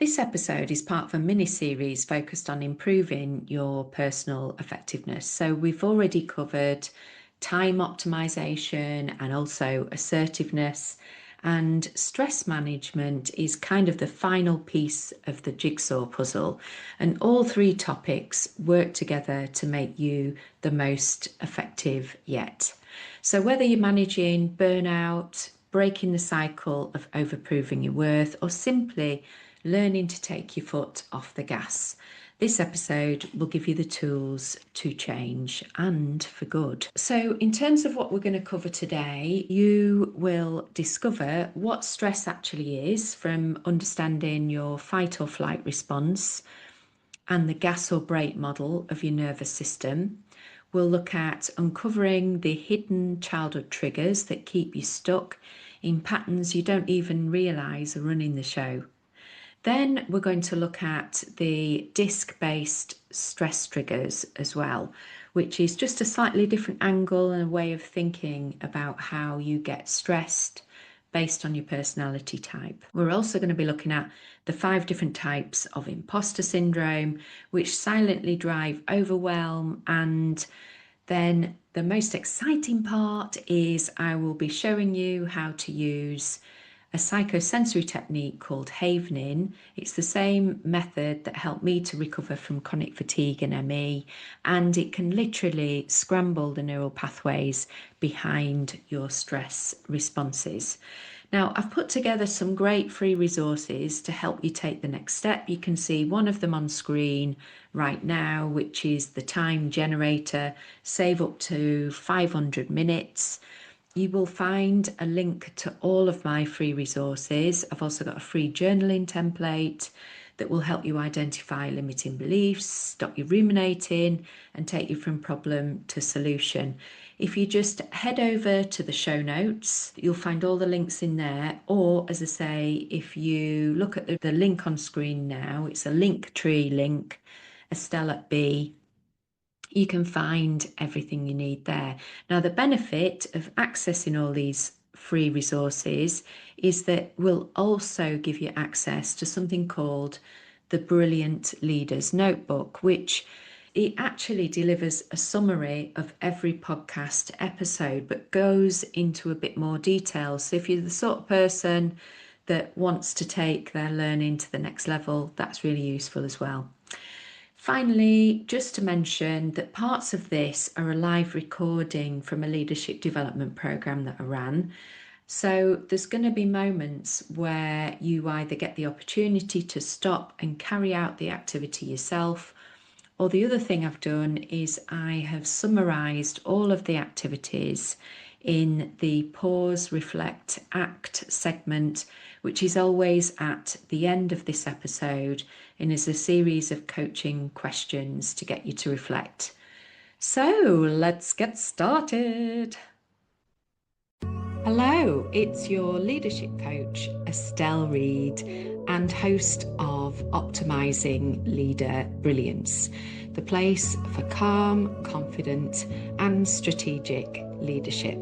This episode is part of a mini-series focused on improving your personal effectiveness. So we've already covered time optimization and also assertiveness, and stress management is kind of the final piece of the jigsaw puzzle. And all three topics work together to make you the most effective yet. So whether you're managing burnout, breaking the cycle of overproving your worth, or simply learning to take your foot off the gas, this episode will give you the tools to change, and for good. So in terms of what we're going to cover today, you will discover what stress actually is, from understanding your fight or flight response and the gas or brake model of your nervous system. We'll look at uncovering the hidden childhood triggers that keep you stuck in patterns you don't even realise are running the show. Then we're going to look at the disc-based stress triggers as well, which is just a slightly different angle and a way of thinking about how you get stressed based on your personality type. We're also going to be looking at the 5 different types of imposter syndrome, which silently drive overwhelm. And then the most exciting part is I will be showing you how to use a psychosensory technique called Havening. It's the same method that helped me to recover from chronic fatigue and ME, and it can literally scramble the neural pathways behind your stress responses. Now, I've put together some great free resources to help you take the next step. You can see one of them on screen right now, which is the time generator. Save up to 500 minutes. You will find a link to all of my free resources. I've also got a free journaling template that will help you identify limiting beliefs, stop you ruminating, and take you from problem to solution. If you just head over to the show notes, you'll find all the links in there. Or, as I say, if you look at the link on screen now, it's a Linktree link, Estelle B. You can find everything you need there. Now, the benefit of accessing all these free resources is that we'll also give you access to something called the Brilliant Leaders Notebook, which it actually delivers a summary of every podcast episode, but goes into a bit more detail. So if you're the sort of person that wants to take their learning to the next level, that's really useful as well. Finally, just to mention that parts of this are a live recording from a leadership development program that I ran. So there's going to be moments where you either get the opportunity to stop and carry out the activity yourself, or the other thing I've done is I have summarised all of the activities in the pause, reflect, act segment, which is always at the end of this episode, and is a series of coaching questions to get you to reflect. So let's get started. Hello, it's your leadership coach, Estelle Read, and host of Optimising Leader Brilliance, the place for calm, confident, and strategic leadership.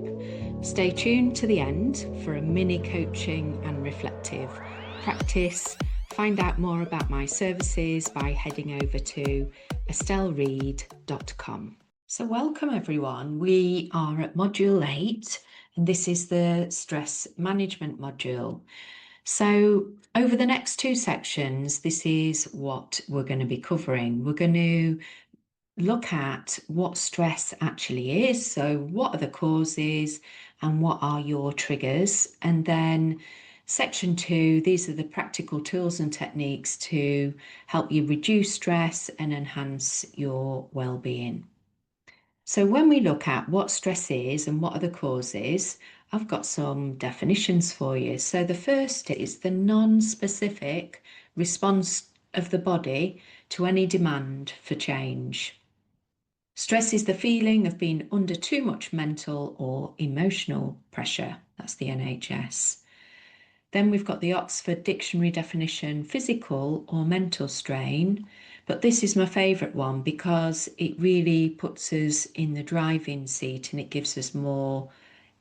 Stay tuned to the end for a mini coaching and reflective practice. Find out more about my services by heading over to estelleread.com. So welcome everyone. We are at module 8, and this is the stress management module. So over the next 2 sections, this is what we're going to be covering. We're going to look at what stress actually is. So what are the causes and what are your triggers? And then section 2, these are the practical tools and techniques to help you reduce stress and enhance your well-being. So when we look at what stress is and what are the causes, I've got some definitions for you. So the first is the non-specific response of the body to any demand for change. Stress is the feeling of being under too much mental or emotional pressure. That's the NHS. Then we've got the Oxford Dictionary definition, physical or mental strain. But this is my favourite one because it really puts us in the driving seat and it gives us more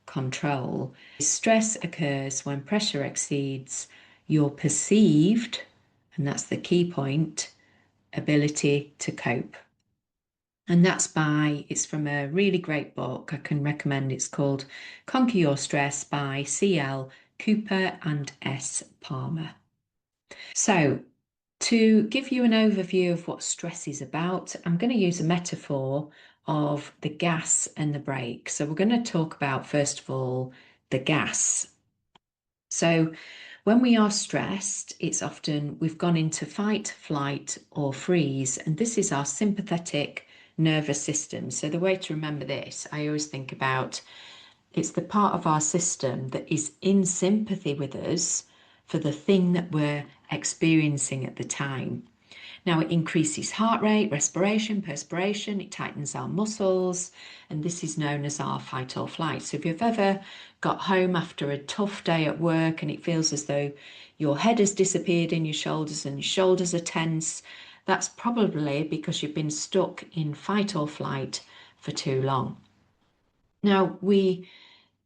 control. Stress occurs when pressure exceeds your perceived And that's the key point, ability to cope. And it's from a really great book I can recommend. It's called Conquer Your Stress by C.L. Cooper and S. Palmer. So, to give you an overview of what stress is about, I'm going to use a metaphor of the gas and the brake. So, we're going to talk about, first of all, the gas. So, when we are stressed, it's often we've gone into fight, flight, or freeze, and this is our sympathetic nervous system. So, the way to remember this, I always think about it's the part of our system that is in sympathy with us for the thing that we're experiencing at the time. Now, it increases heart rate, respiration, perspiration, it tightens our muscles, and this is known as our fight or flight. So, if you've ever got home after a tough day at work and it feels as though your head has disappeared in your shoulders and your shoulders are tense, that's probably because you've been stuck in fight or flight for too long. Now,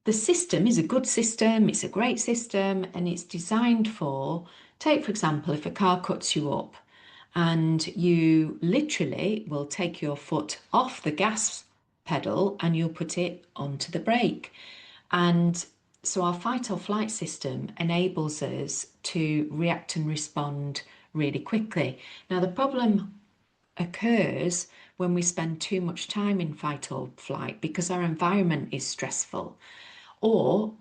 the system is a good system, it's a great system, and it's designed for, take for example, if a car cuts you up and you literally will take your foot off the gas pedal and you'll put it onto the brake. And so our fight or flight system enables us to react and respond really quickly. Now, the problem occurs when we spend too much time in fight or flight because our environment is stressful. Or,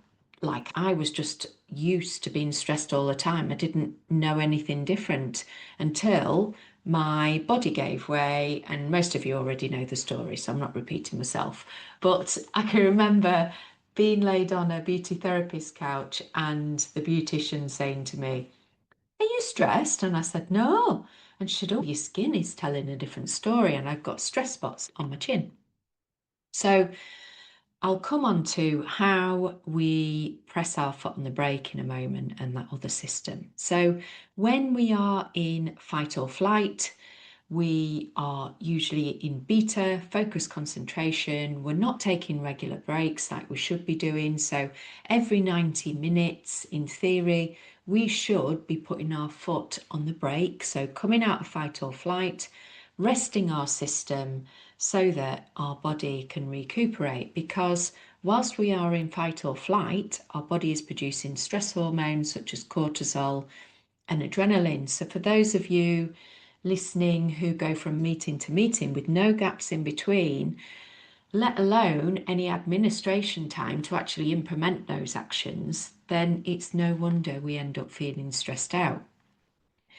like, I was just used to being stressed all the time. I didn't know anything different until my body gave way. And most of you already know the story, so I'm not repeating myself. But I can remember being laid on a beauty therapist couch and the beautician saying to me, "Are you stressed?" And I said, "No." And she said, "Oh, your skin is telling a different story." And I've got stress spots on my chin. So I'll come on to how we press our foot on the brake in a moment and that other system. So when we are in fight or flight, we are usually in beta, focus concentration. We're not taking regular breaks like we should be doing. So every 90 minutes, in theory, we should be putting our foot on the brake. So coming out of fight or flight, resting our system so that our body can recuperate. Because whilst we are in fight or flight, our body is producing stress hormones such as cortisol and adrenaline. So for those of you listening who go from meeting to meeting with no gaps in between, let alone any administration time to actually implement those actions, then it's no wonder we end up feeling stressed out.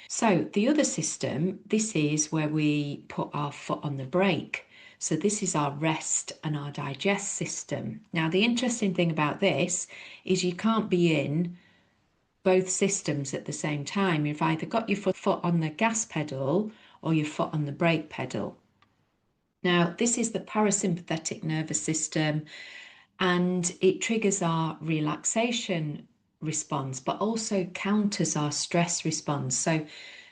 So the other system, this is where we put our foot on the brake. So this is our rest and our digest system. Now, the interesting thing about this is you can't be in both systems at the same time. You've either got your foot on the gas pedal or your foot on the brake pedal. Now, this is the parasympathetic nervous system, and it triggers our relaxation response, but also counters our stress response. So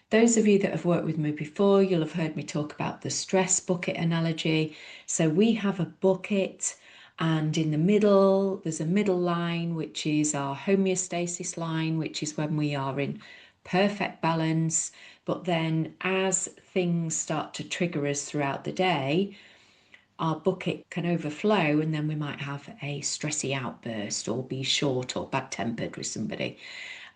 those of you that have worked with me before, you'll have heard me talk about the stress bucket analogy. So we have a bucket, and in the middle, there's a middle line, which is our homeostasis line, which is when we are in perfect balance. But then as things start to trigger us throughout the day, our bucket can overflow, and then we might have a stressy outburst or be short or bad-tempered with somebody.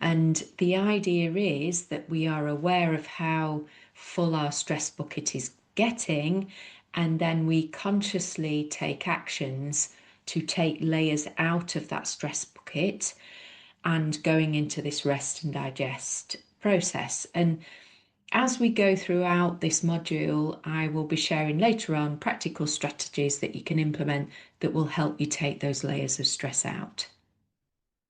And the idea is that we are aware of how full our stress bucket is getting, and then we consciously take actions to take layers out of that stress bucket and going into this rest and digest process. And as we go throughout this module, I will be sharing later on practical strategies that you can implement that will help you take those layers of stress out.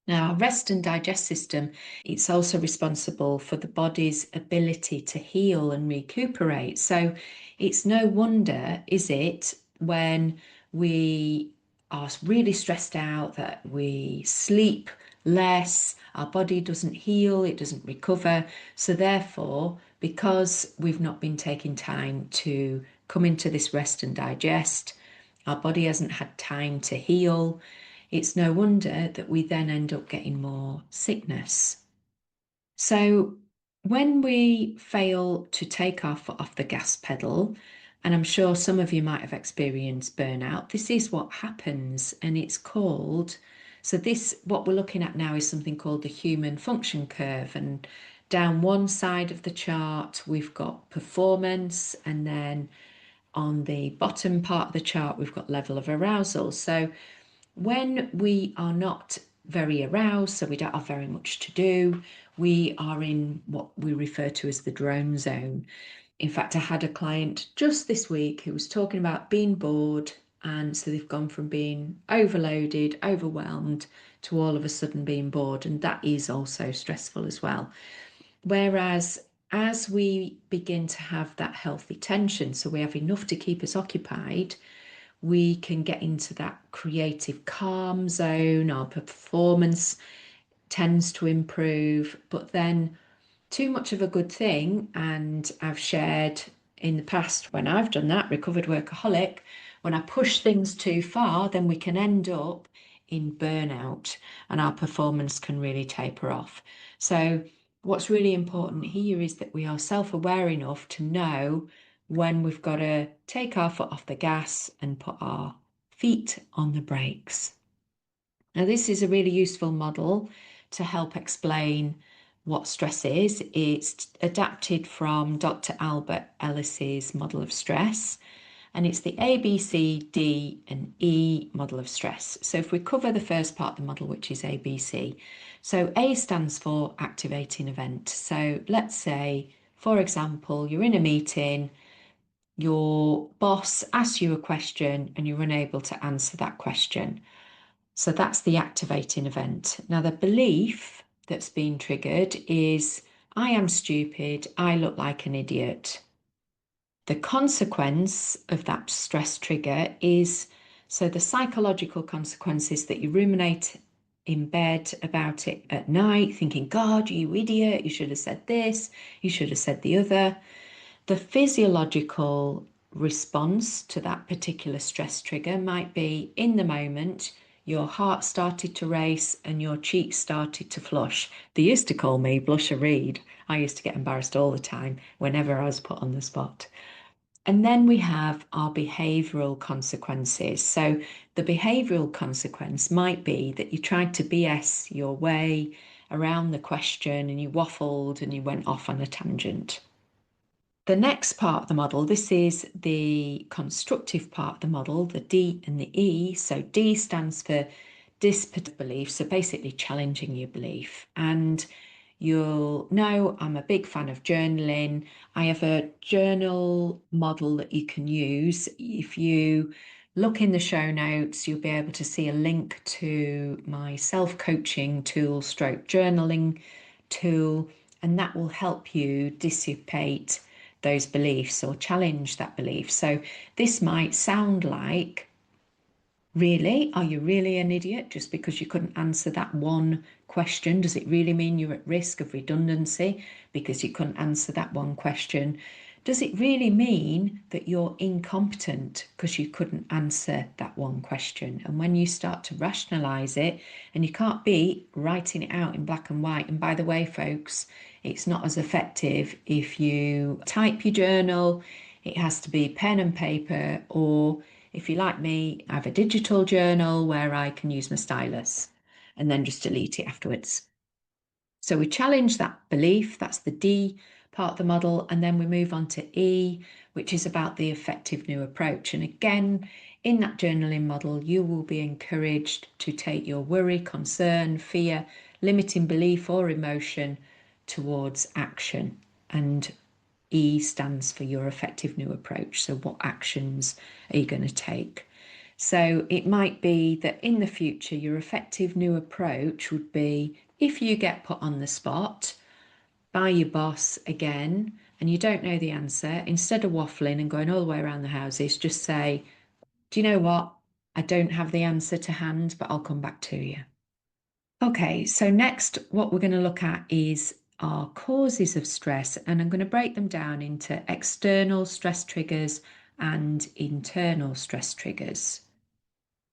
Now, our rest and digest system, it's also responsible for the body's ability to heal and recuperate. So it's no wonder, is it, when we are really stressed out that we sleep less, our body doesn't heal, it doesn't recover. So therefore, because we've not been taking time to come into this rest and digest, our body hasn't had time to heal. It's no wonder that we then end up getting more sickness. So When we fail to take our foot off the gas pedal, and I'm sure some of you might have experienced burnout, this is what happens, and it's called, so this, what we're looking at now is something called the human function curve. And down one side of the chart, we've got performance, and then on the bottom part of the chart, we've got level of arousal. So when we are not very aroused, so we don't have very much to do, we are in what we refer to as the drone zone. In fact, I had a client just this week who was talking about being bored, and so they've gone from being overloaded, overwhelmed, to all of a sudden being bored, and that is also stressful as well. Whereas as we begin to have that healthy tension, so we have enough to keep us occupied, we can get into that creative calm zone. Our performance tends to improve, but then too much of a good thing, and I've shared in the past when I've done that, recovered workaholic, when I push things too far, then we can end up in burnout and our performance can really taper off. So what's really important here is that we are self-aware enough to know when we've got to take our foot off the gas and put our feet on the brakes. Now, this is a really useful model to help explain what stress is. It's adapted from Dr. Albert Ellis's model of stress, and it's the A, B, C, D, and E model of stress. So if we cover the first part of the model, which is A, B, C. So A stands for activating event. So let's say, for example, you're in a meeting, your boss asks you a question and you're unable to answer that question. So that's the activating event. Now, the belief that's been triggered is, I am stupid, I look like an idiot. The consequence of that stress trigger is, so the psychological consequence is that you ruminate in bed about it at night, thinking, God, you idiot, you should have said this, you should have said the other. The physiological response to that particular stress trigger might be, in the moment, your heart started to race and your cheeks started to flush. They used to call me Blusher Read. I used to get embarrassed all the time whenever I was put on the spot. And then we have our behavioural consequences. So the behavioural consequence might be that you tried to BS your way around the question and you waffled and you went off on a tangent. The next part of the model, this is the constructive part of the model, the D and the E. So D stands for disbelief, so basically challenging your belief. And you'll know I'm a big fan of journaling. I have a journal model that you can use. If you look in the show notes, you'll be able to see a link to my self-coaching tool, stroke journaling tool, and that will help you dissipate those beliefs or challenge that belief. So this might sound like, really? Are you really an idiot just because you couldn't answer that one question? Does it really mean you're at risk of redundancy because you couldn't answer that one question? Does it really mean that you're incompetent because you couldn't answer that one question? And when you start to rationalize it, and you can't be writing it out in black and white, and by the way, folks, it's not as effective if you type your journal. It has to be pen and paper, or if you're like me, I have a digital journal where I can use my stylus and then just delete it afterwards. So we challenge that belief, that's the D part of the model, and then we move on to E, which is about the effective new approach. And again, in that journaling model, you will be encouraged to take your worry, concern, fear, limiting belief or emotion towards action. And E stands for your effective new approach. So what actions are you going to take? So it might be that in the future, your effective new approach would be, if you get put on the spot by your boss again and you don't know the answer, instead of waffling and going all the way around the houses, just say, do you know what? I don't have the answer to hand, but I'll come back to you. Okay, so next, what we're going to look at is our causes of stress, and I'm going to break them down into external stress triggers and internal stress triggers.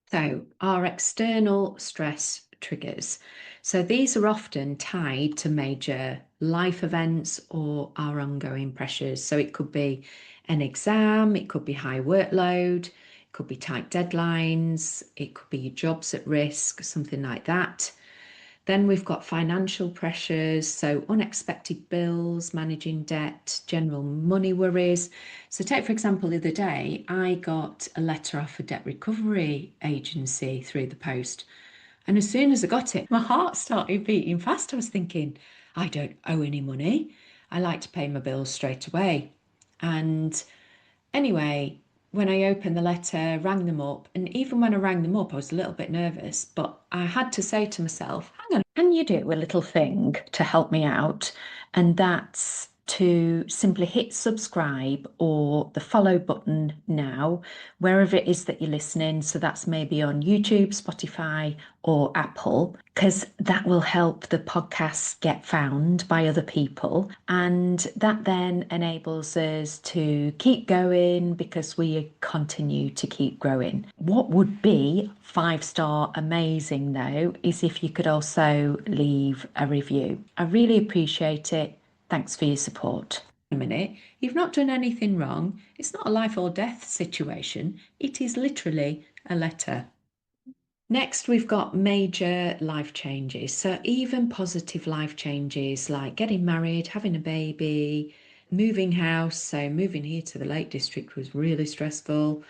So our external stress triggers. So these are often tied to major life events or our ongoing pressures. So it could be an exam, it could be high workload, it could be tight deadlines, it could be your job's at risk, something like that. Then we've got financial pressures, so unexpected bills, managing debt, general money worries. So take, for example, the other day, I got a letter off a debt recovery agency through the post. And as soon as I got it, my heart started beating fast. I was thinking, I don't owe any money. I like to pay my bills straight away. And anyway, when I opened the letter, rang them up, and even when I rang them up, I was a little bit nervous, but I had to say to myself, hang on, can you do a little thing to help me out? And that's to simply hit subscribe or the follow button now, wherever it is that you're listening. So that's maybe on YouTube, Spotify, or Apple, because that will help the podcast get found by other people. And that then enables us to keep going because we continue to keep growing. What would be 5-star amazing though is if you could also leave a review. I really appreciate it. Thanks for your support. A minute, you've not done anything wrong. It's not a life or death situation. It is literally a letter. Next, we've got major life changes. So even positive life changes like getting married, having a baby, moving house. So moving here to the Lake District was really stressful.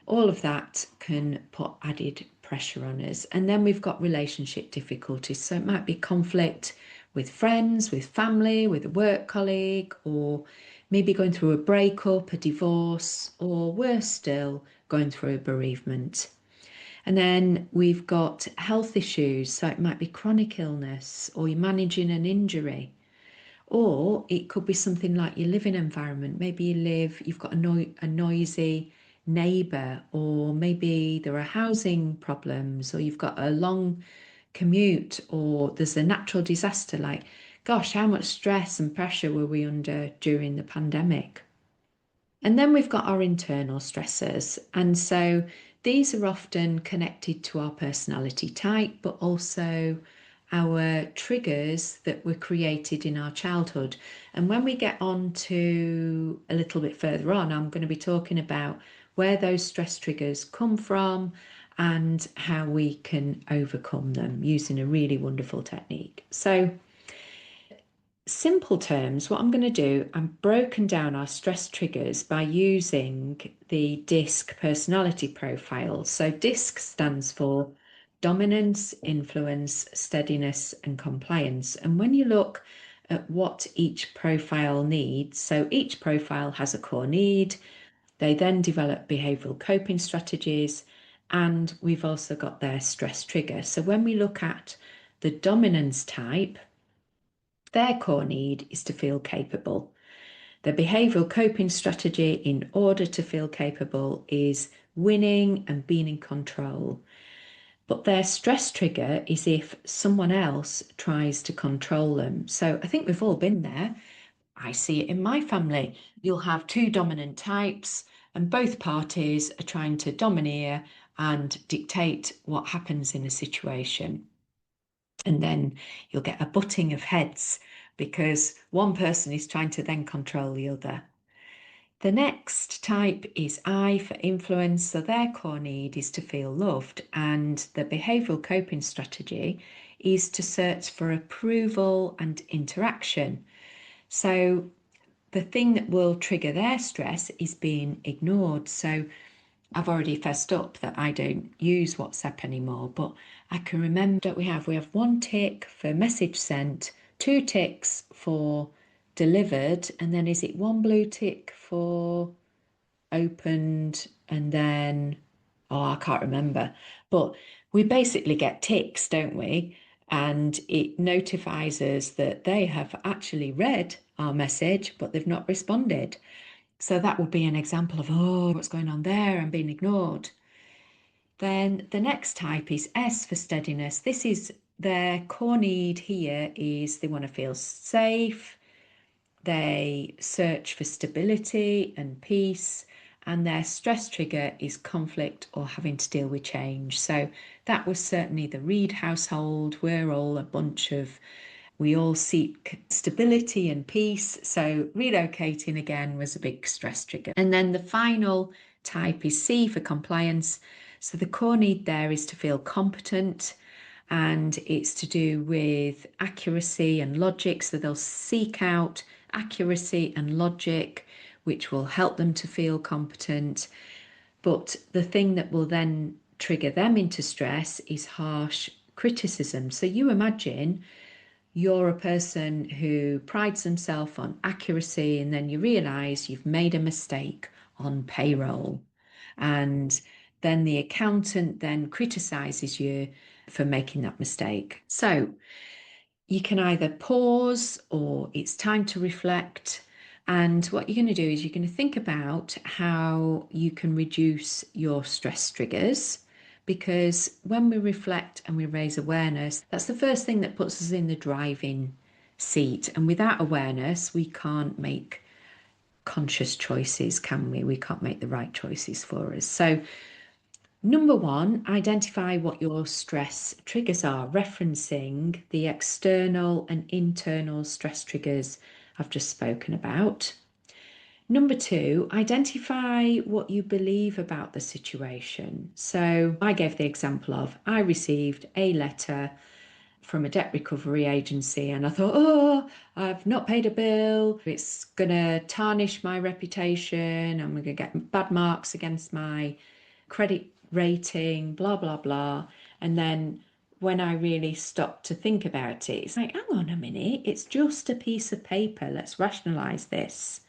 All of that can put added pressure on us. And then we've got relationship difficulties. So it might be conflict with friends, with family, with a work colleague, or maybe going through a breakup, a divorce, or worse still, going through a bereavement. And then we've got health issues. So it might be chronic illness, or you're managing an injury. Or it could be something like your living environment. Maybe you've got a noisy neighbour, or maybe there are housing problems, or you've got a long commute, or there's a natural disaster. Like, gosh, how much stress and pressure were we under during the pandemic? And then we've got our internal stressors. And so these are often connected to our personality type, but also our triggers that were created in our childhood. And when we get on to a little bit further on, I'm going to be talking about where those stress triggers come from and how we can overcome them using a really wonderful technique. So simple terms, what I'm going to do, I've broken down our stress triggers by using the DISC personality profile. So DISC stands for dominance, influence, steadiness, and compliance. And when you look at what each profile needs, so each profile has a core need, they then develop behavioral coping strategies, and we've also got their stress trigger. So when we look at the dominance type, their core need is to feel capable. Their behavioral coping strategy in order to feel capable is winning and being in control. But their stress trigger is if someone else tries to control them. So I think we've all been there. I see it in my family. You'll have two dominant types, and both parties are trying to domineer and dictate what happens in a situation. And then you'll get a butting of heads because one person is trying to then control the other. The next type is I for influence. So their core need is to feel loved, and the behavioral coping strategy is to search for approval and interaction. So the thing that will trigger their stress is being ignored. So I've already fessed up that I don't use WhatsApp anymore, but I can remember that we have one tick for message sent, 2 ticks for delivered, and then is it 1 blue tick for opened, and then, oh, I can't remember. But we basically get ticks, don't we? And it notifies us that they have actually read our message, but they've not responded. So that would be an example of, oh, what's going on there? I'm being ignored. Then the next type is S for steadiness. This is their core need here is they want to feel safe. They search for stability and peace, and their stress trigger is conflict or having to deal with change. So that was certainly the Read household. We're all a bunch of, we all seek stability and peace. So relocating again was a big stress trigger. And then the final type is C for compliance. So the core need there is to feel competent, and it's to do with accuracy and logic. So they'll seek out accuracy and logic, which will help them to feel competent. But the thing that will then trigger them into stress is harsh criticism. So you imagine you're a person who prides themselves on accuracy, and then you realize you've made a mistake on payroll. And then the accountant then criticizes you for making that mistake. So you can either pause or it's time to reflect. And what you're going to do is you're going to think about how you can reduce your stress triggers, because when we reflect and we raise awareness, that's the first thing that puts us in the driving seat. And without awareness, we can't make conscious choices, can we? We can't make the right choices for us. So number one, identify what your stress triggers are, referencing the external and internal stress triggers I've just spoken about. Number two, identify what you believe about the situation. So I gave the example of, I received a letter from a debt recovery agency and I thought, oh, I've not paid a bill. It's going to tarnish my reputation. I'm going to get bad marks against my credit rating, blah, blah, blah. And then when I really stopped to think about it, it's like, hang on a minute, it's just a piece of paper. Let's rationalize this.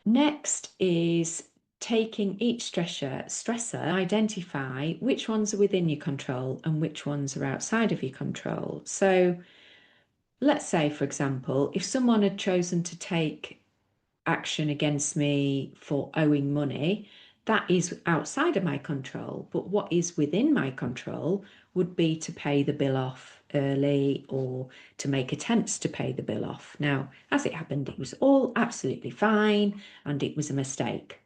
Next is taking each stressor, identify which ones are within your control and which ones are outside of your control. So let's say, for example, if someone had chosen to take action against me for owing money, that is outside of my control. But what is within my control would be to pay the bill off early or to make attempts to pay the bill off. Now, as it happened, it was all absolutely fine and it was a mistake.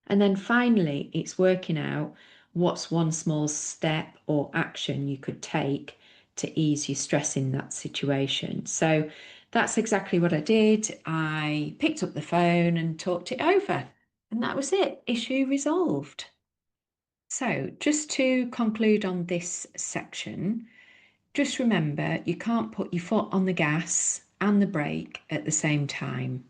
And then finally, it's working out what's one small step or action you could take to ease your stress in that situation. So that's exactly what I did. I picked up the phone and talked it over, and that was it. Issue resolved. So just to conclude on this section, just remember you can't put your foot on the gas and the brake at the same time.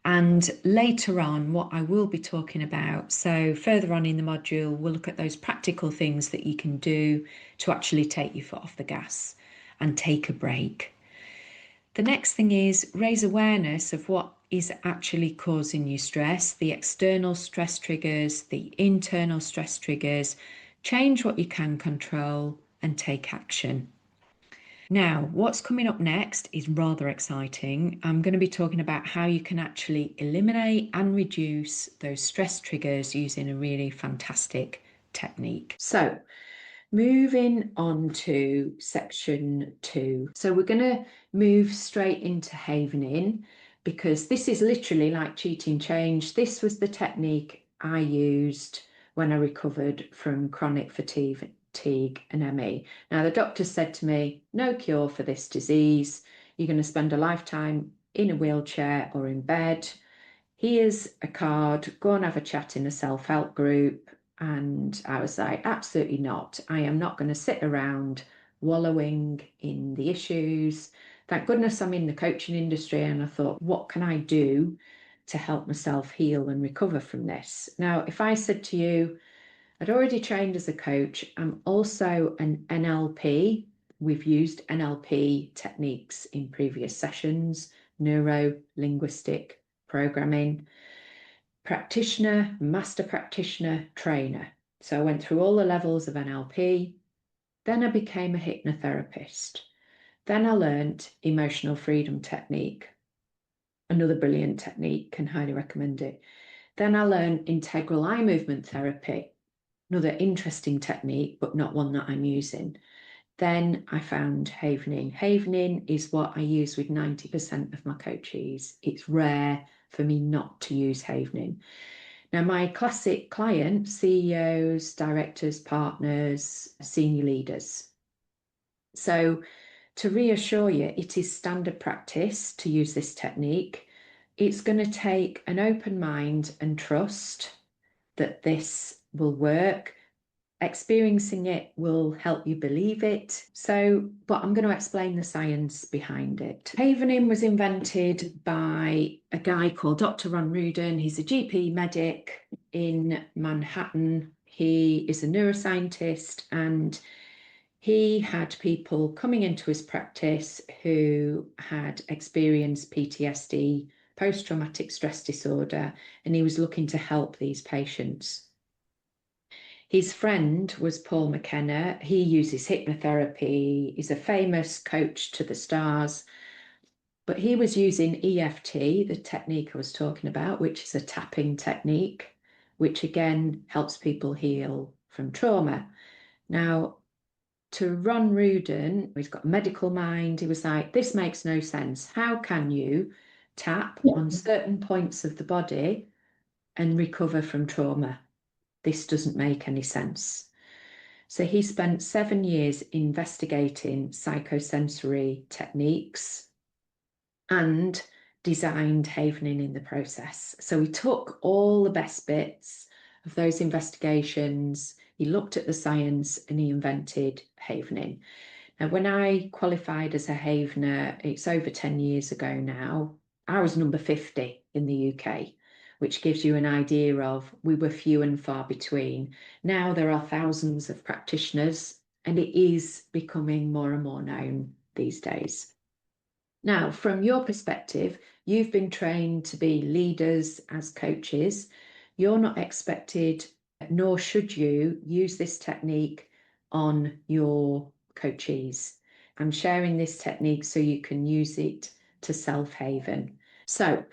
And later on, what I will be talking about, so further on in the module, we'll look at those practical things that you can do to actually take your foot off the gas and take a break. The next thing is raise awareness of what is actually causing you stress, the external stress triggers, the internal stress triggers, change what you can control and take action. Now, what's coming up next is rather exciting. I'm going to be talking about how you can actually eliminate and reduce those stress triggers using a really fantastic technique. So, moving on to section 2. So we're going to move straight into havening, because this is literally like cheating change. This was the technique I used when I recovered from chronic fatigue and ME. Now, the doctor said to me, no cure for this disease. You're going to spend a lifetime in a wheelchair or in bed. Here's a card, go and have a chat in a self-help group. And I was like, absolutely not. I am not going to sit around wallowing in the issues. Thank goodness I'm in the coaching industry. And I thought, what can I do to help myself heal and recover from this? Now, if I said to you, I'd already trained as a coach, I'm also an NLP. We've used NLP techniques in previous sessions, neuro-linguistic programming, practitioner, master practitioner, trainer. So I went through all the levels of NLP. Then I became a hypnotherapist. Then I learned emotional freedom technique, another brilliant technique, can highly recommend it. Then I learned integral eye movement therapy, another interesting technique, but not one that I'm using. Then I found havening. Havening is what I use with 90% of my coaches. It's rare for me not to use havening. Now, my classic client, CEOs, directors, partners, senior leaders. So to reassure you, it is standard practice to use this technique. It's going to take an open mind and trust that this will work. Experiencing it will help you believe it. But I'm going to explain the science behind it. Havening was invented by a guy called Dr. Ron Rudin. He's a GP medic in Manhattan. He is a neuroscientist, and he had people coming into his practice who had experienced PTSD, post-traumatic stress disorder, and he was looking to help these patients. His friend was Paul McKenna. He uses hypnotherapy. He's a famous coach to the stars. But he was using EFT, the technique I was talking about, which is a tapping technique, which again helps people heal from trauma. Now, to Ron Rudin, he's got a medical mind. He was like, this makes no sense. How can you tap on certain points of the body and recover from trauma? This doesn't make any sense. So he spent 7 years investigating psychosensory techniques and designed Havening in the process. So he took all the best bits of those investigations, he looked at the science, and he invented Havening. Now, when I qualified as a Havener, it's over 10 years ago now, I was number 50 in the UK, which gives you an idea of we were few and far between. Now there are thousands of practitioners, and it is becoming more and more known these days. Now, from your perspective, you've been trained to be leaders as coaches. You're not expected, nor should you, use this technique on your coachees. I'm sharing this technique so you can use it to self-haven. So,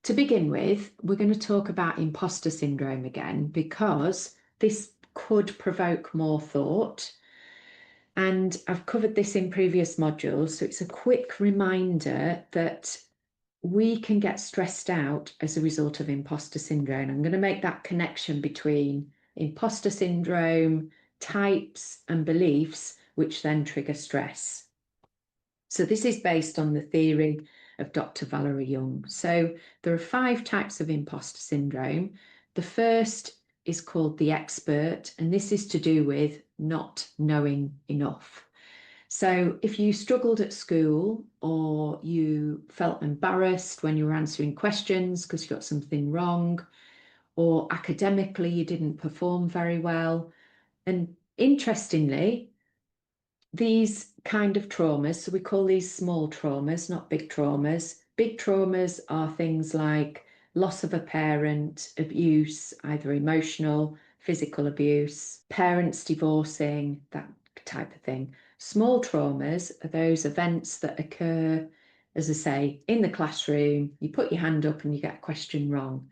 to begin with, we're going to talk about imposter syndrome again, because this could provoke more thought. And I've covered this in previous modules, so it's a quick reminder that we can get stressed out as a result of imposter syndrome. I'm going to make that connection between imposter syndrome, types, and beliefs, which then trigger stress. So this is based on the theory of Dr. Valerie Young. So there are 5 types of imposter syndrome. The first is called the expert, and this is to do with not knowing enough. So if you struggled at school, or you felt embarrassed when you were answering questions because you got something wrong, or academically you didn't perform very well, and interestingly, these kind of traumas, so we call these small traumas, not big traumas. Big traumas are things like loss of a parent, abuse, either emotional, physical abuse, parents divorcing, that type of thing. Small traumas are those events that occur, as I say, in the classroom. You put your hand up and you get a question wrong.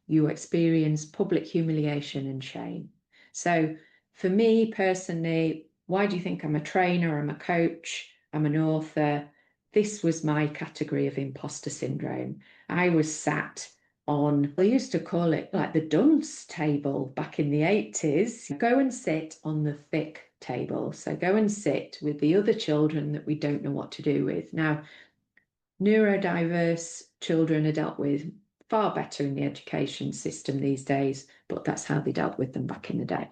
You experience public humiliation and shame. So for me personally, why do you think I'm a trainer? I'm a coach, I'm an author. This was my category of imposter syndrome. I was sat on, I used to call it like the dunce table back in the 80s. Go and sit on the thick table. So go and sit with the other children that we don't know what to do with. Now, neurodiverse children are dealt with far better in the education system these days, but that's how they dealt with them back in the day.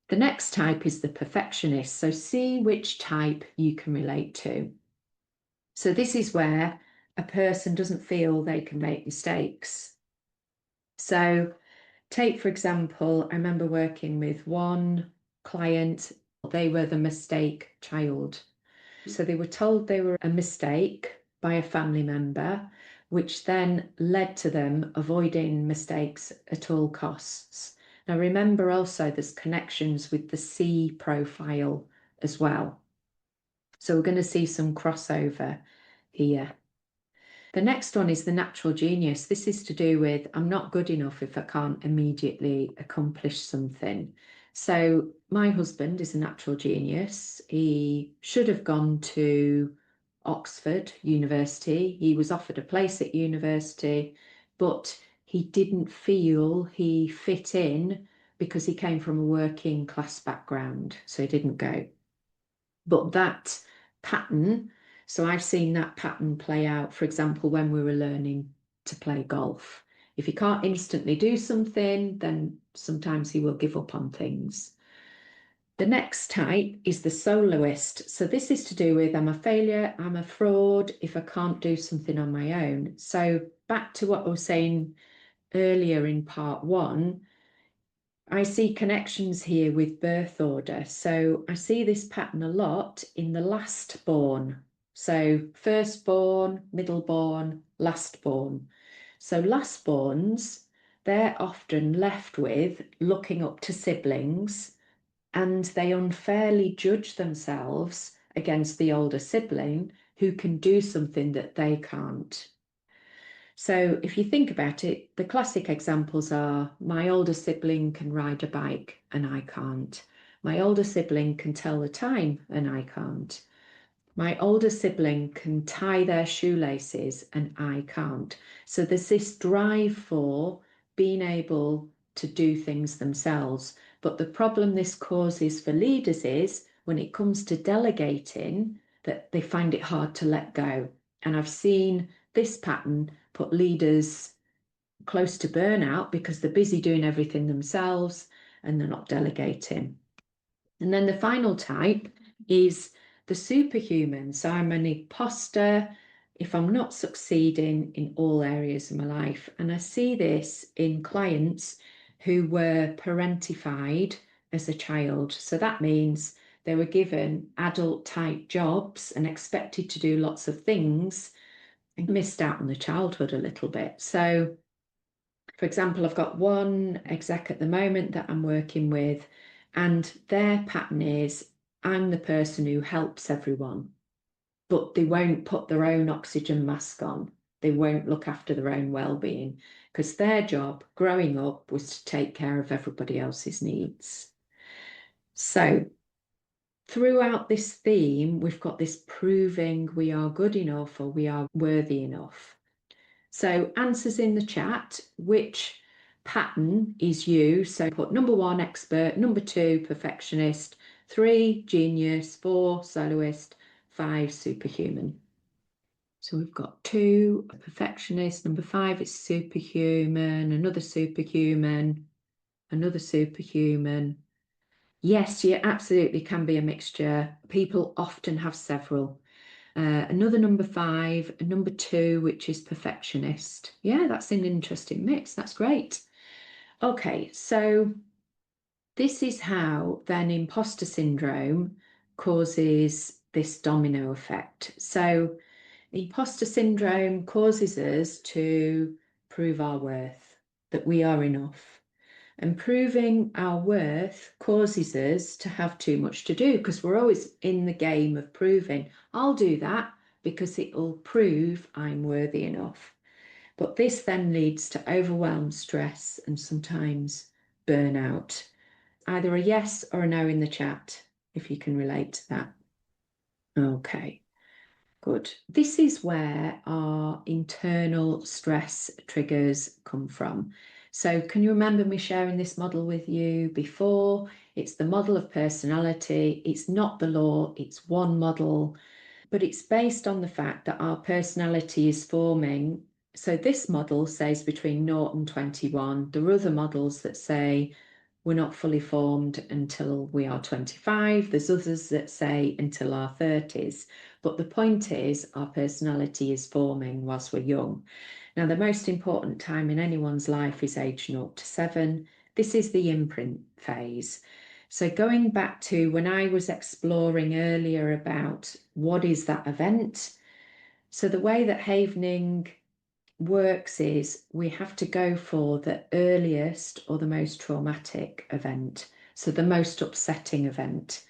The next type is the perfectionist. So see which type you can relate to. So this is where a person doesn't feel they can make mistakes. So take, for example, I remember working with one client, they were the mistake child. So they were told they were a mistake by a family member, which then led to them avoiding mistakes at all costs. Now, remember also there's connections with the C profile as well. So we're going to see some crossover here. The next one is the natural genius. This is to do with I'm not good enough if I can't immediately accomplish something. So my husband is a natural genius. He should have gone to Oxford University. He was offered a place at university, but he didn't feel he fit in because he came from a working class background, so he didn't go. But that pattern, so I've seen that pattern play out, for example, when we were learning to play golf. If he can't instantly do something, then sometimes he will give up on things. The next type is the soloist. So this is to do with I'm a failure, I'm a fraud if I can't do something on my own. So back to what I was saying earlier in part one, I see connections here with birth order. So I see this pattern a lot in the last born. So firstborn, middleborn, lastborn. So lastborns, they're often left with looking up to siblings, and they unfairly judge themselves against the older sibling who can do something that they can't. So if you think about it, the classic examples are my older sibling can ride a bike and I can't. My older sibling can tell the time and I can't. My older sibling can tie their shoelaces and I can't. So there's this drive for being able to do things themselves. But the problem this causes for leaders is when it comes to delegating, that they find it hard to let go. And I've seen this pattern put leaders close to burnout because they're busy doing everything themselves and they're not delegating. And then the final type is the superhuman. So I'm an imposter if I'm not succeeding in all areas of my life. And I see this in clients who were parentified as a child. So that means they were given adult type jobs and expected to do lots of things and missed out on the childhood a little bit. So for example, I've got one exec at the moment that I'm working with, and their pattern is I'm the person who helps everyone, but they won't put their own oxygen mask on. They won't look after their own well-being because their job growing up was to take care of everybody else's needs. So throughout this theme, we've got this proving we are good enough or we are worthy enough. So answers in the chat, which pattern is you? So put number 1, expert, number 2, perfectionist, 3, genius, 4, soloist, 5, superhuman. So we've got 2, perfectionist, number 5 is superhuman, another superhuman, another superhuman. Yes, you absolutely can be a mixture. People often have several. Another number 5, a number 2, which is perfectionist. Yeah, that's an interesting mix. That's great. Okay, so this is how then imposter syndrome causes this domino effect. So imposter syndrome causes us to prove our worth, that we are enough. And proving our worth causes us to have too much to do because we're always in the game of proving. I'll do that because it'll prove I'm worthy enough. But this then leads to overwhelm, stress, and sometimes burnout. Either a yes or a no in the chat if you can relate to that. Okay. Good. This is where our internal stress triggers come from. So can you remember me sharing this model with you before? It's the model of personality. It's not the law. It's one model, but it's based on the fact that our personality is forming. So this model says between 0 and 21. There are other models that say we're not fully formed until we are 25. There's others that say until our 30s. But the point is our personality is forming whilst we're young. Now, the most important time in anyone's life is age 0 to 7. This is the imprint phase. So going back to when I was exploring earlier about what is that event. So the way that Havening works is we have to go for the earliest or the most traumatic event, so the most upsetting event.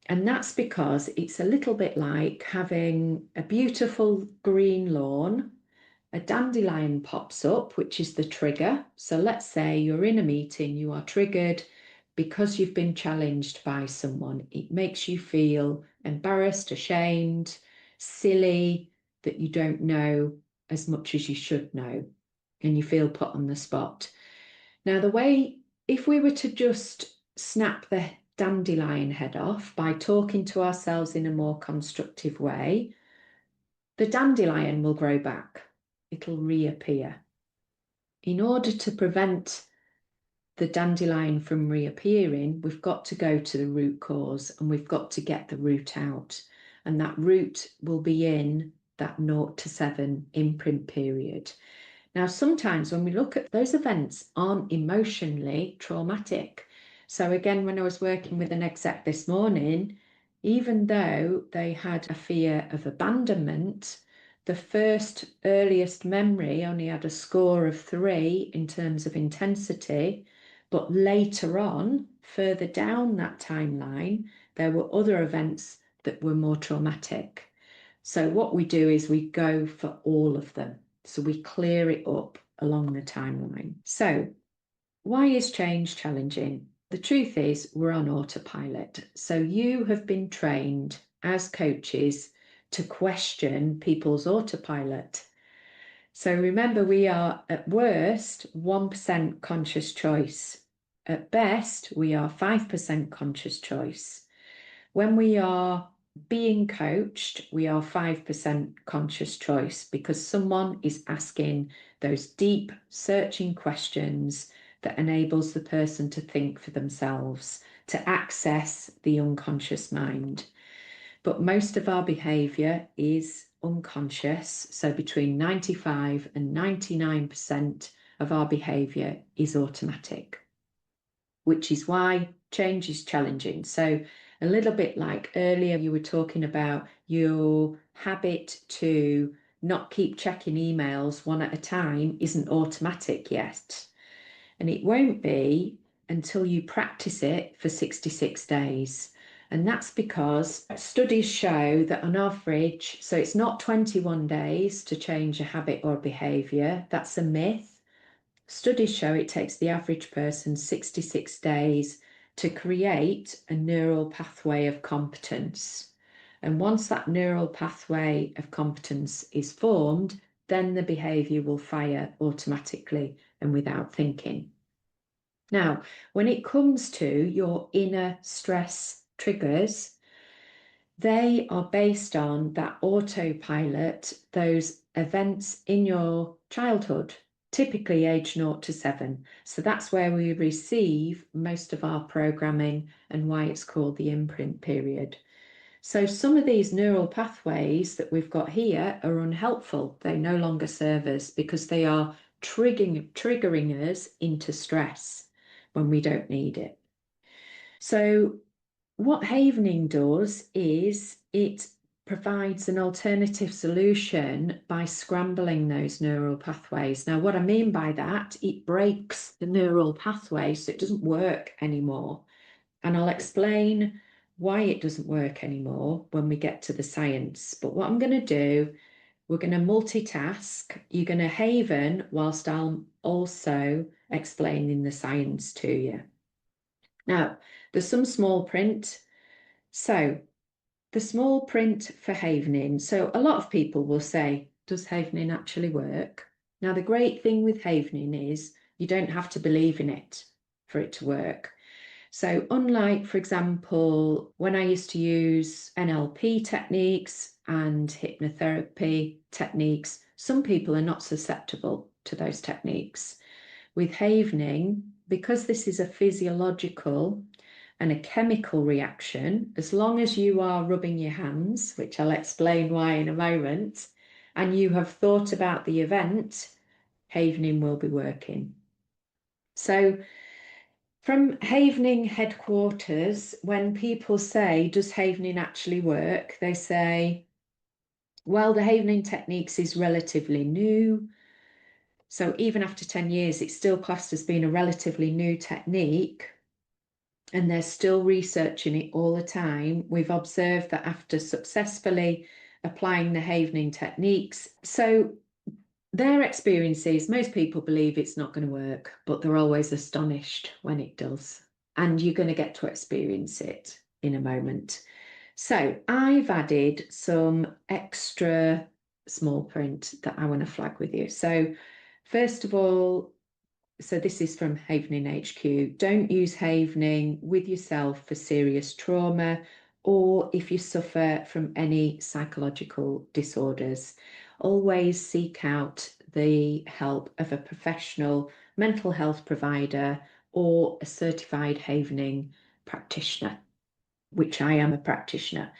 And that's because it's a little bit like having a beautiful green lawn, a dandelion pops up, which is the trigger. So let's say you're in a meeting, you are triggered because you've been challenged by someone. It makes you feel embarrassed, ashamed, silly, that you don't know as much as you should know. and you feel put on the spot. Now, if we were to just snap the dandelion head off by talking to ourselves in a more constructive way, the dandelion will grow back. It'll reappear. In order to prevent the dandelion from reappearing, we've got to go to the root cause, and we've got to get the root out. And that root will be in that 0 to 7 imprint period. Now, sometimes when we look at those events aren't emotionally traumatic. So again, when I was working with an exec this morning, even though they had a fear of abandonment, the first earliest memory only had a score of 3 in terms of intensity, but later on, further down that timeline, there were other events that were more traumatic. So what we do is we go for all of them. So we clear it up along the timeline. So why is change challenging? The truth is we're on autopilot. So you have been trained as coaches to question people's autopilot. So remember, we are at worst 1% conscious choice. At best, we are 5% conscious choice. When we are being coached, we are 5% conscious choice because someone is asking those deep, searching questions that enables the person to think for themselves, to access the unconscious mind. But most of our behaviour is unconscious, so between 95 and 99% of our behaviour is automatic, which is why change is challenging. So a little bit like earlier, you were talking about your habit to not keep checking emails one at a time isn't automatic yet. And it won't be until you practice it for 66 days. And that's because studies show that on average, so it's not 21 days to change a habit or behaviour, that's a myth. Studies show it takes the average person 66 days to create a neural pathway of competence. And once that neural pathway of competence is formed, then the behaviour will fire automatically and without thinking. Now, when it comes to your inner stress triggers, they are based on that autopilot, those events in your childhood, typically age 0 to 7. So that's where we receive most of our programming and why it's called the imprint period. So some of these neural pathways that we've got here are unhelpful. They no longer serve us because they are triggering us into stress when we don't need it. So what Havening does is it provides an alternative solution by scrambling those neural pathways. Now, what I mean by that, it breaks the neural pathway so it doesn't work anymore. And I'll explain why it doesn't work anymore when we get to the science. But what I'm going to do, we're going to multitask. You're going to Haven whilst I'm also explaining the science to you. Now, there's some small print. So the small print for Havening. So a lot of people will say, does Havening actually work? Now, the great thing with Havening is you don't have to believe in it for it to work. So unlike, for example, when I used to use NLP techniques and hypnotherapy techniques, some people are not susceptible to those techniques. With Havening, because this is a physiological and a chemical reaction, as long as you are rubbing your hands, which I'll explain why in a moment, and you have thought about the event, Havening will be working. So from Havening headquarters, when people say, does Havening actually work? They say, well, the Havening techniques is relatively new. So even after 10 years, it's still classed as being a relatively new technique. And they're still researching it all the time. We've observed that after successfully applying the Havening techniques, so their experience is most people believe it's not going to work, but they're always astonished when it does. And you're going to get to experience it in a moment. So I've added some extra small print that I want to flag with you. So First of all, so this is from Havening HQ. Don't use Havening with yourself for serious trauma or if you suffer from any psychological disorders. Always seek out the help of a professional mental health provider or a certified Havening practitioner, which I am a practitioner.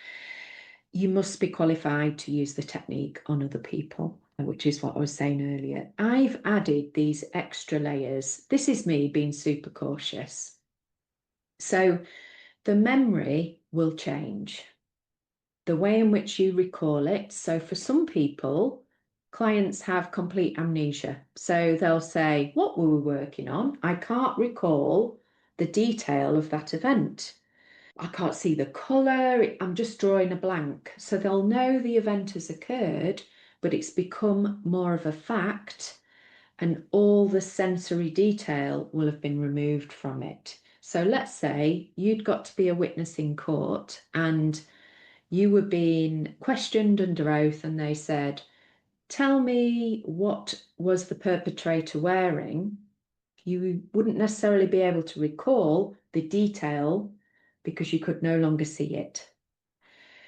You must be qualified to use the technique on other people, which is what I was saying earlier. I've added these extra layers. This is me being super cautious. So the memory will change, the way in which you recall it. So for some people, clients have complete amnesia. So they'll say, what were we working on? I can't recall the detail of that event. I can't see the colour, I'm just drawing a blank. So they'll know the event has occurred, but it's become more of a fact, and all the sensory detail will have been removed from it. So let's say you'd got to be a witness in court and you were being questioned under oath, and they said, tell me what was the perpetrator wearing. You wouldn't necessarily be able to recall the detail because you could no longer see it.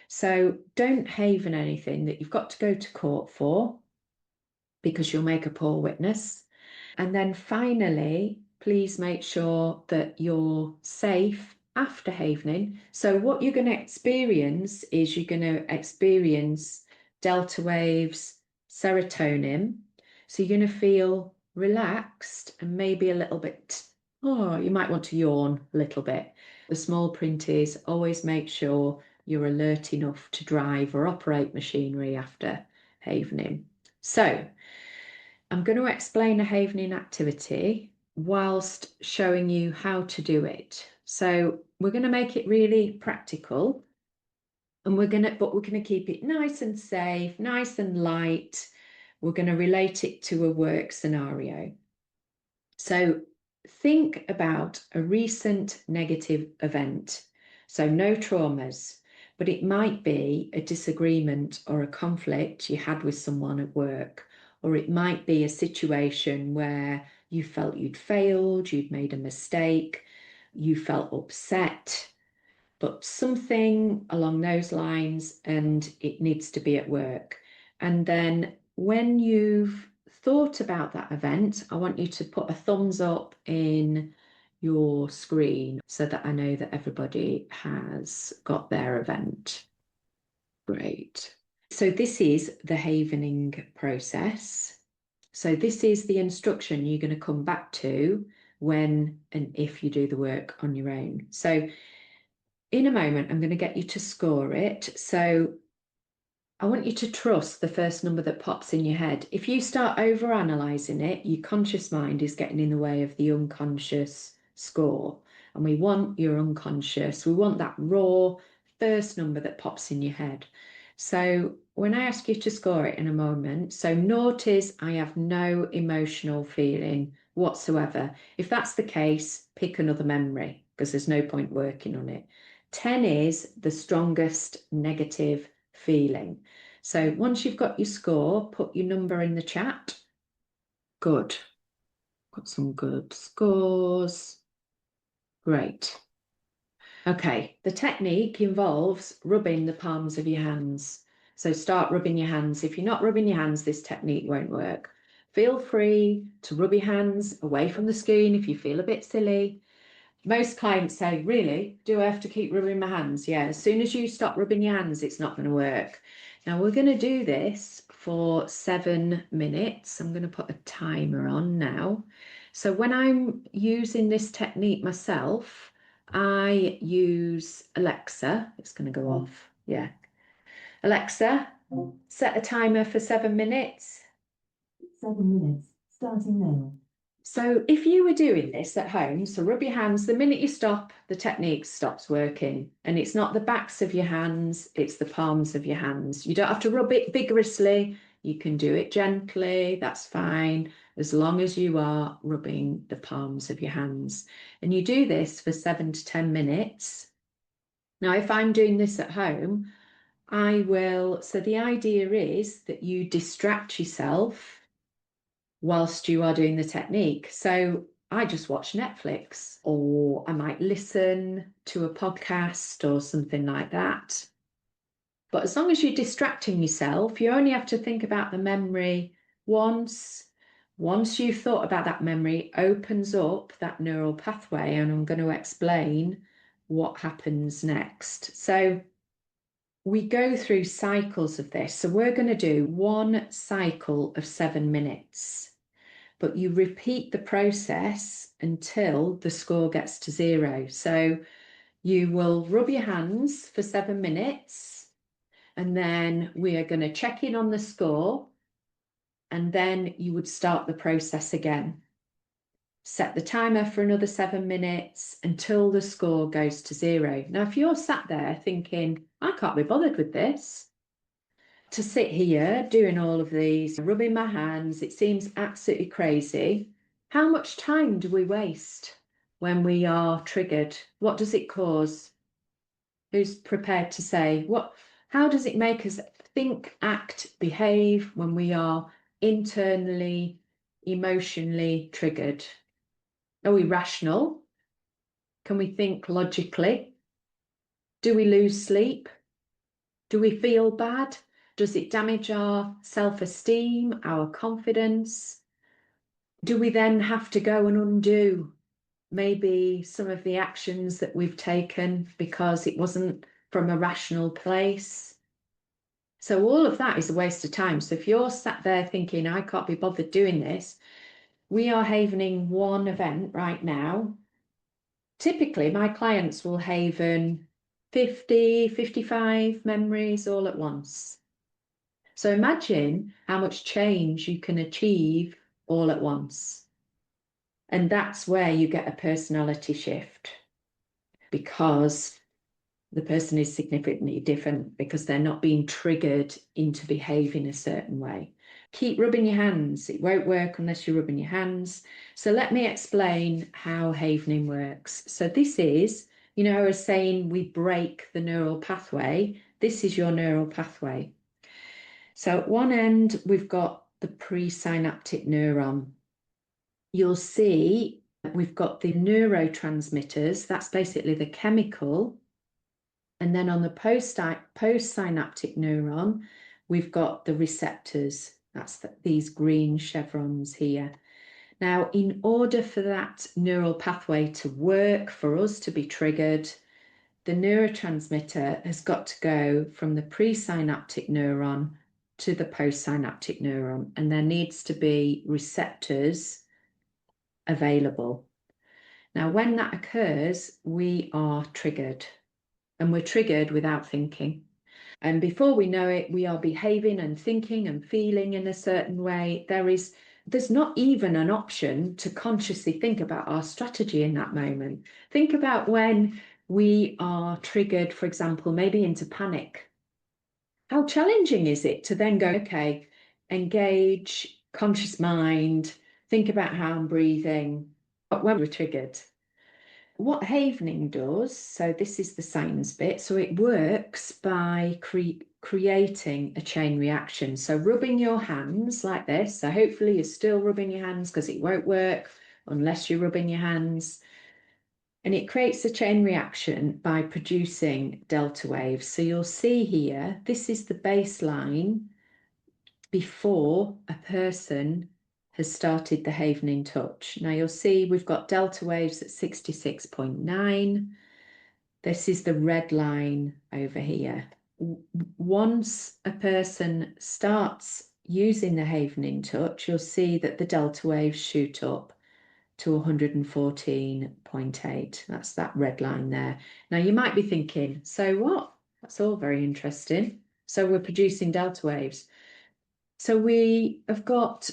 So don't haven anything that you've got to go to court for because you'll make a poor witness. And then finally, please make sure that you're safe after havening. So what you're going to experience is you're going to experience delta waves, serotonin. So you're going to feel relaxed and maybe a little bit, oh, you might want to yawn a little bit. The small print is always make sure you're alert enough to drive or operate machinery after havening. So I'm going to explain a havening activity whilst showing you how to do it. So we're going to make it really practical, and we're going to keep it nice and safe, nice and light. We're going to relate it to a work scenario. So think about a recent negative event. So no traumas, but it might be a disagreement or a conflict you had with someone at work, or it might be a situation where you felt you'd failed, you'd made a mistake, you felt upset, but something along those lines, and it needs to be at work. And then when you've thought about that event, I want you to put a thumbs up in your screen so that I know that everybody has got their event. Great. So this is the havening process. So this is the instruction you're going to come back to when and if you do the work on your own. So in a moment, I'm going to get you to score it. So I want you to trust the first number that pops in your head. If you start over analysing it, your conscious mind is getting in the way of the unconscious score. And we want your unconscious, we want that raw first number that pops in your head. So when I ask you to score it in a moment, so naught is I have no emotional feeling whatsoever. If that's the case, pick another memory because there's no point working on it. 10 is the strongest negative feeling. So once you've got your score, put your number in the chat. Good. Got some good scores. Great. Okay, the technique involves rubbing the palms of your hands. So start rubbing your hands. If you're not rubbing your hands, this technique won't work. Feel free to rub your hands away from the screen if you feel a bit silly. Most clients say, really, do I have to keep rubbing my hands? Yeah, as soon as you stop rubbing your hands, it's not going to work. Now we're going to do this for 7 minutes. I'm going to put a timer on now. So when I'm using this technique myself, I use Alexa. It's going to go off. Yeah. Alexa, set a timer for 7 minutes. 7 minutes, starting now. So if you were doing this at home, so rub your hands, the minute you stop, the technique stops working. And it's not the backs of your hands, it's the palms of your hands. You don't have to rub it vigorously. You can do it gently, that's fine, as long as you are rubbing the palms of your hands. And you do this for 7 to 10 minutes. Now, if I'm doing this at home, I will, so the idea is that you distract yourself whilst you are doing the technique. So I just watch Netflix, or I might listen to a podcast or something like that. But as long as you're distracting yourself, you only have to think about the memory once. Once you've thought about that memory, opens up that neural pathway, and I'm going to explain what happens next. So we go through cycles of this. So we're going to do one cycle of 7 minutes, but you repeat the process until the score gets to 0. So you will rub your hands for 7 minutes, and then we are going to check in on the score, and then you would start the process again. Set the timer for another 7 minutes until the score goes to 0. Now, if you're sat there thinking, I can't be bothered with this, to sit here doing all of these, rubbing my hands, it seems absolutely crazy. How much time do we waste when we are triggered? What does it cause? Who's prepared to say, how does it make us think, act, behave when we are internally, emotionally triggered? Are we rational? Can we think logically? Do we lose sleep? Do we feel bad? Does it damage our self-esteem, our confidence? Do we then have to go and undo maybe some of the actions that we've taken because it wasn't from a rational place? So all of that is a waste of time. So if you're sat there thinking, I can't be bothered doing this, we are havening one event right now. Typically, my clients will haven 50, 55 memories all at once. So imagine how much change you can achieve all at once. And that's where you get a personality shift, because the person is significantly different, because they're not being triggered into behaving a certain way. Keep rubbing your hands. It won't work unless you're rubbing your hands. So let me explain how havening works. So this is, I was saying we break the neural pathway. This is your neural pathway. So at one end, we've got the presynaptic neuron. You'll see we've got the neurotransmitters. That's basically the chemical. And then on the postsynaptic neuron, we've got the receptors. That's these green chevrons here. Now, in order for that neural pathway to work, for us to be triggered, the neurotransmitter has got to go from the presynaptic neuron to the postsynaptic neuron, and there needs to be receptors available. Now, when that occurs, we are triggered, and we're triggered without thinking. And before we know it, we are behaving and thinking and feeling in a certain way. There's not even an option to consciously think about our strategy in that moment. Think about when we are triggered, for example, maybe into panic. How challenging is it to then go, okay, engage, conscious mind, think about how I'm breathing, but when we're triggered. What havening does, so this is the science bit, so it works by creating a chain reaction. So rubbing your hands like this, so hopefully you're still rubbing your hands, because it won't work unless you're rubbing your hands. And it creates a chain reaction by producing delta waves. So you'll see here, this is the baseline before a person has started the havening touch. Now you'll see we've got delta waves at 66.9. This is the red line over here. Once a person starts using the havening touch, you'll see that the delta waves shoot up to 114.8. That's that red line there. Now you might be thinking, so what? That's all very interesting. So we're producing delta waves. So we have got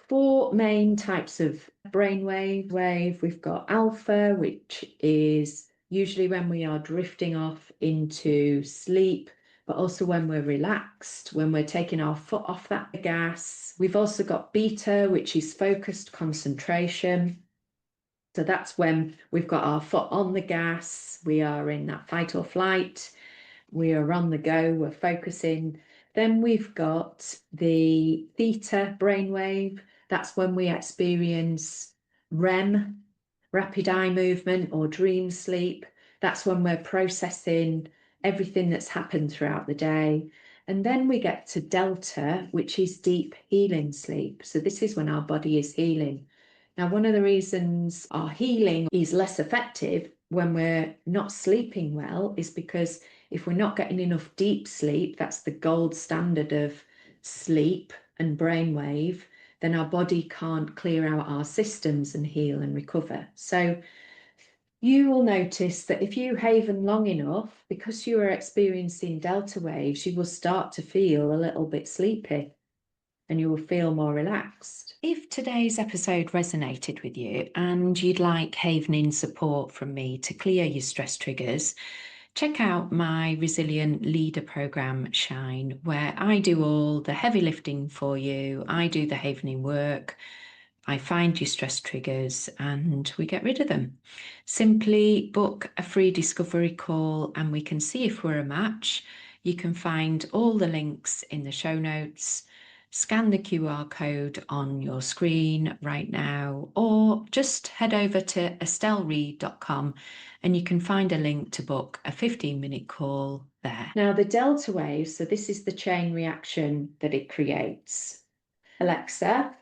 4 main types of brainwave. We've got alpha, which is usually when we are drifting off into sleep, but also when we're relaxed, when we're taking our foot off that gas. We've also got beta, which is focused concentration. So that's when we've got our foot on the gas, we are in that fight or flight, we are on the go, we're focusing. Then we've got the theta brainwave, That's when we experience REM, rapid eye movement, or dream sleep. That's when we're processing everything that's happened throughout the day. And then we get to delta, which is deep healing sleep. So this is when our body is healing. Now, one of the reasons our healing is less effective when we're not sleeping well is because if we're not getting enough deep sleep, that's the gold standard of sleep and brainwave, then our body can't clear out our systems and heal and recover. So you will notice that if you haven long enough, because you are experiencing delta waves, you will start to feel a little bit sleepy and you will feel more relaxed. If today's episode resonated with you and you'd like havening support from me to clear your stress triggers, check out my Resilient Leader program, Shine, where I do all the heavy lifting for you. I do the havening work. I find your stress triggers and we get rid of them. Simply book a free discovery call and we can see if we're a match. You can find all the links in the show notes. Scan the QR code on your screen right now, or just head over to estelleread.com and you can find a link to book a 15-minute call there. Now, the delta wave, so this is the chain reaction that it creates. Alexa,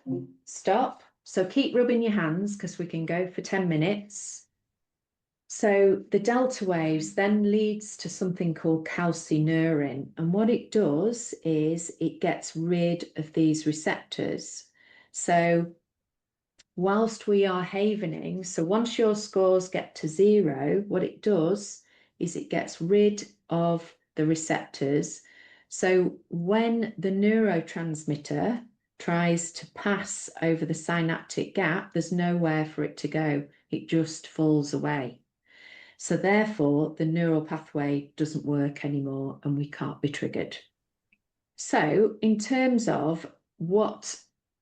stop. So keep rubbing your hands because we can go for 10 minutes. So the delta waves then leads to something called calcineurin. And what it does is it gets rid of these receptors. So whilst we are havening, so once your scores get to 0, what it does is it gets rid of the receptors. So when the neurotransmitter tries to pass over the synaptic gap, there's nowhere for it to go. It just falls away. So therefore, the neural pathway doesn't work anymore and we can't be triggered. So in terms of what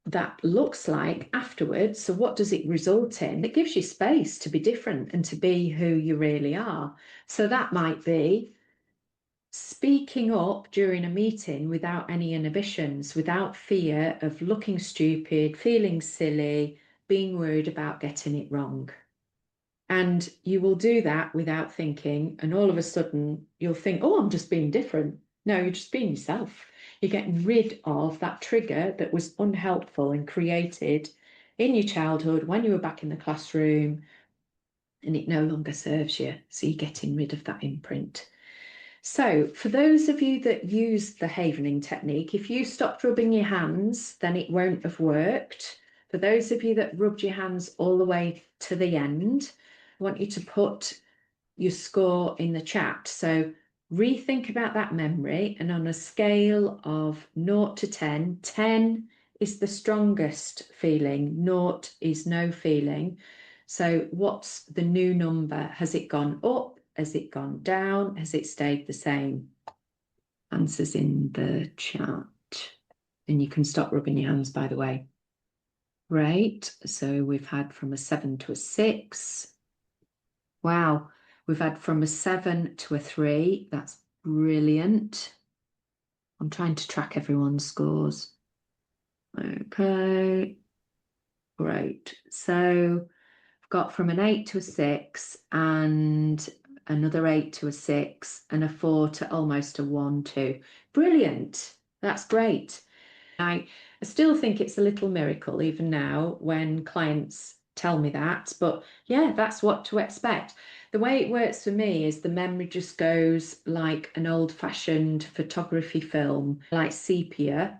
that looks like afterwards, so what does it result in? It gives you space to be different and to be who you really are. So that might be speaking up during a meeting without any inhibitions, without fear of looking stupid, feeling silly, being worried about getting it wrong. And you will do that without thinking, and all of a sudden you'll think, oh, I'm just being different. No, you're just being yourself. You're getting rid of that trigger that was unhelpful and created in your childhood when you were back in the classroom, and it no longer serves you. So you're getting rid of that imprint. So for those of you that use the havening technique, if you stopped rubbing your hands, then it won't have worked. For those of you that rubbed your hands all the way to the end, I want you to put your score in the chat. So rethink about that memory, and on a scale of 0 to 10, 10 is the strongest feeling, 0 is no feeling. So what's the new number? Has it gone up? Has it gone down? Has it stayed the same? Answers in the chat. And you can stop rubbing your hands, by the way. Great. So we've had from a 7 to a 6. Wow. We've had from a 7 to a 3. That's brilliant. I'm trying to track everyone's scores. Okay. Great. So I've got from an 8 to a 6 and another 8 to a 6 and a 4 to almost a 1, 2. Brilliant. That's great. I still think it's a little miracle even now when clients tell me that, but yeah, that's what to expect. The way it works for me is the memory just goes like an old-fashioned photography film, like sepia.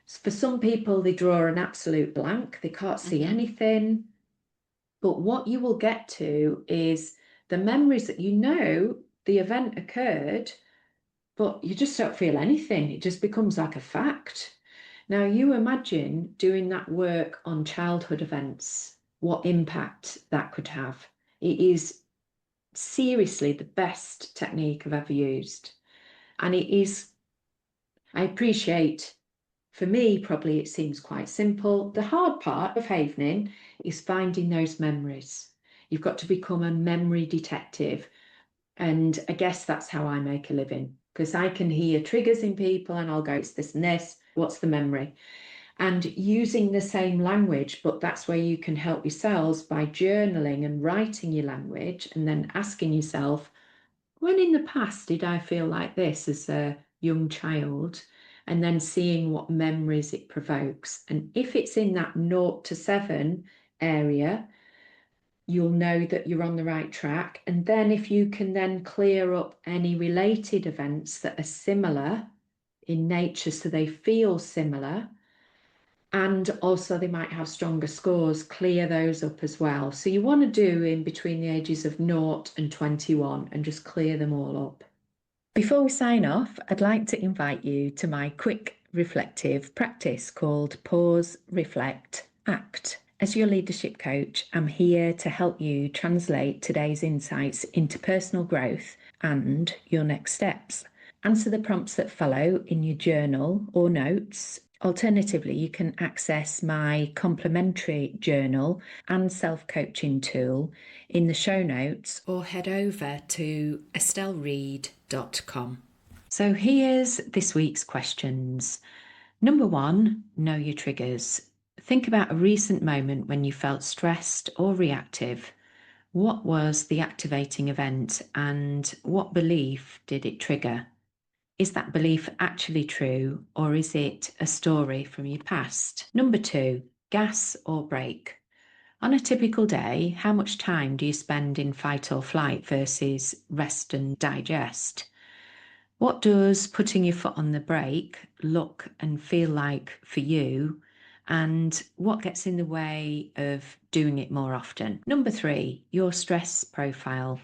For some people, they draw an absolute blank. They can't see anything. But what you will get to is the memories that you know the event occurred, but you just don't feel anything. It just becomes like a fact. Now, you imagine doing that work on childhood events, what impact that could have. It is seriously the best technique I've ever used. And it is, I appreciate, for me, probably it seems quite simple. The hard part of havening is finding those memories. You've got to become a memory detective. And I guess that's how I make a living, because I can hear triggers in people and I'll go, it's this and this. What's the memory? and using the same language, but that's where you can help yourselves by journaling and writing your language and then asking yourself, when in the past did I feel like this as a young child? And then seeing what memories it provokes. And if it's in that 0 to 7 area, you'll know that you're on the right track. And then if you can then clear up any related events that are similar in nature, so they feel similar, and also they might have stronger scores, clear those up as well. So you want to do in between the ages of 0 and 21 and just clear them all up. Before we sign off, I'd like to invite you to my quick reflective practice called Pause, Reflect, Act. As your leadership coach, I'm here to help you translate today's insights into personal growth and your next steps. Answer the prompts that follow in your journal or notes. Alternatively, you can access my complimentary journal and self-coaching tool in the show notes or head over to estelleread.com. So here's this week's questions. Number 1, know your triggers. Think about a recent moment when you felt stressed or reactive. What was the activating event and what belief did it trigger? Is that belief actually true, or is it a story from your past? Number 2, gas or brake. On a typical day, how much time do you spend in fight or flight versus rest and digest? What does putting your foot on the brake look and feel like for you? And what gets in the way of doing it more often? Number 3, your stress profile.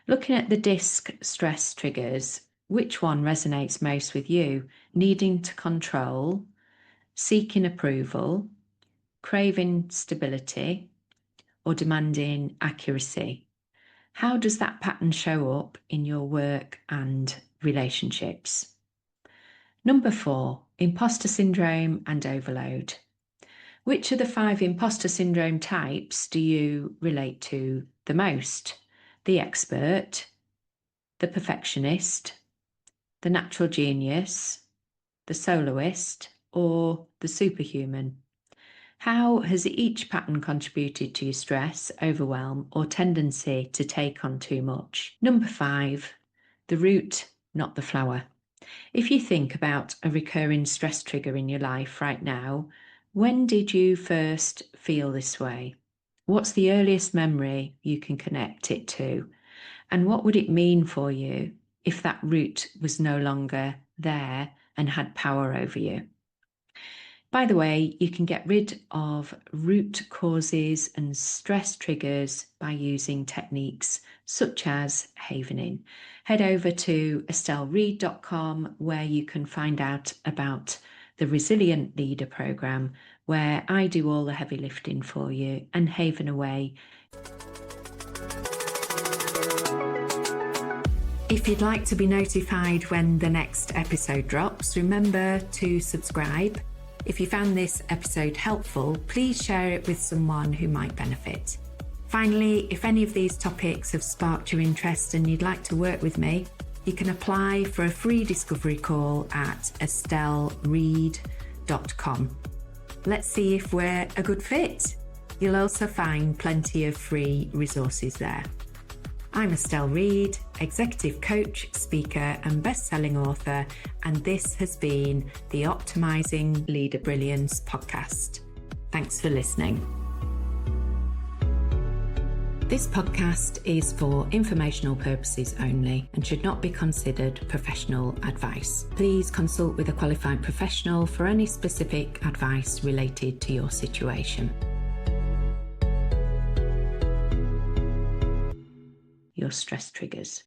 Looking at the DISC stress triggers, which one resonates most with you? Needing to control, seeking approval, craving stability, or demanding accuracy? How does that pattern show up in your work and relationships? Number 4, imposter syndrome and overload. Which of the 5 imposter syndrome types do you relate to the most? The expert, the perfectionist, the natural genius, the soloist, or the superhuman? How has each pattern contributed to your stress, overwhelm, or tendency to take on too much? Number 5, the root, not the flower. If you think about a recurring stress trigger in your life right now, when did you first feel this way? What's the earliest memory you can connect it to? And what would it mean for you if that root was no longer there and had power over you? By the way, you can get rid of root causes and stress triggers by using techniques such as Havening. Head over to estelleread.com where you can find out about the Resilient Leader Program, where I do all the heavy lifting for you and haven away. If you'd like to be notified when the next episode drops, remember to subscribe. If you found this episode helpful, please share it with someone who might benefit. Finally, if any of these topics have sparked your interest and you'd like to work with me, you can apply for a free discovery call at estelleread.com. Let's see if we're a good fit. You'll also find plenty of free resources there. I'm Estelle Read, executive coach, speaker, and best-selling author, and this has been the Optimising Leader Brilliance podcast. Thanks for listening. This podcast is for informational purposes only and should not be considered professional advice. Please consult with a qualified professional for any specific advice related to your situation. Your stress triggers.